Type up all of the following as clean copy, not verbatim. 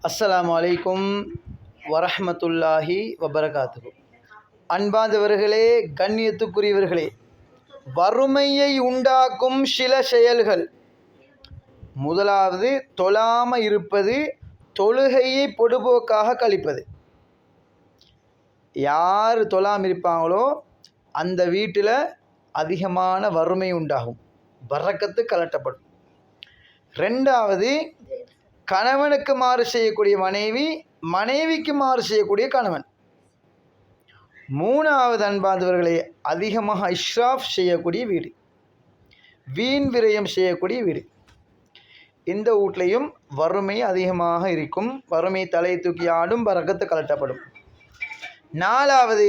அஸ்ஸலாமு அலைக்கும் வரஹ்மத்துல்லாஹி வபரகாத்துஹு. அன்பார்ந்தவர்களே, கண்ணியத்துக்குரியவர்களே, வறுமையை உண்டாக்கும் சில செயல்கள். முதலாவது, தொழாம இருப்பது, தொழுகையை பொடுபோக்காக கழிப்பது. யார் தொழாமல் இருப்பாங்களோ அந்த வீட்டில் அதிகமான வறுமை உண்டாகும், பரக்கத்து கலட்டப்படும். ரெண்டாவது, கணவனுக்கு மாறு செய்யக்கூடிய மனைவி, மனைவிக்கு மாறு செய்யக்கூடிய கணவன். மூணாவது, அன்பார்ந்தவர்களே, அதிகமாக இஸ்ராஃப் செய்யக்கூடிய வீடு, வீண் விரயம் செய்யக்கூடிய வீடு. இந்த வீட்லையும் வறுமை அதிகமாக இருக்கும், வறுமை தலை தூக்கி ஆடும், பரக்கத்து கலட்டப்படும். நாலாவது,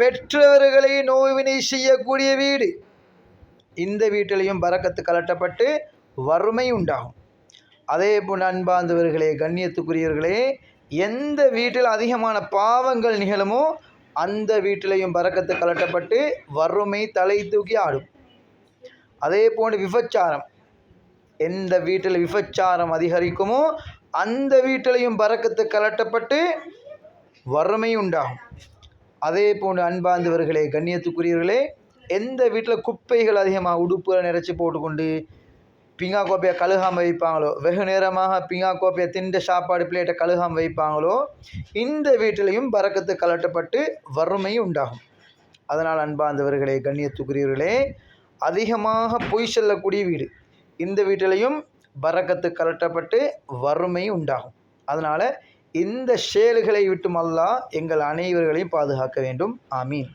பெற்றவர்களை நோவினை செய்யக்கூடிய வீடு. இந்த வீட்டிலையும் பரக்கத்து கலட்டப்பட்டு வறுமை உண்டாகும். அதே போன்று அன்பார்ந்தவர்களே, கண்ணியத்துக்குரியவர்களே, எந்த வீட்டில் அதிகமான பாவங்கள் நிகழுமோ அந்த வீட்டிலையும் பரக்கத்து கலட்டப்பட்டு வறுமை தலை தூக்கி ஆடும். அதே போன்று விபச்சாரம், எந்த வீட்டில் விபச்சாரம் அதிகரிக்குமோ அந்த வீட்டிலையும் பரக்கத்து கலட்டப்பட்டு வறுமை உண்டாகும். அதே போன்று அன்பார்ந்தவர்களே, கண்ணியத்துக்குரியவர்களே, எந்த வீட்டில் குப்பைகள் அதிகமாக உடுப்புகளை நிறைச்சி போட்டுக்கொண்டு பிங்கா கோப்பையை கழுகாமல் வைப்பாங்களோ, வெகு நேரமாக பிங்கா கோப்பையை திண்ட சாப்பாடு பிளேட்டை கழுகாமல் வைப்பாங்களோ இந்த வீட்டிலையும் பரக்கத்து கலட்டப்பட்டு வறுமை உண்டாகும். அதனால் அன்பார்ந்தவர்களே, கண்ணியத்துக்குரியவர்களே, அதிகமாக பொய் சொல்லக்கூடிய வீடு, இந்த வீட்டிலையும் பரக்கத்து கலட்டப்பட்டு வறுமை உண்டாகும். அதனால் இந்த செயல்களை விட்டும் அல்லாஹ் எங்கள் அனைவர்களையும் பாதுகாக்க வேண்டும். ஆமீன்.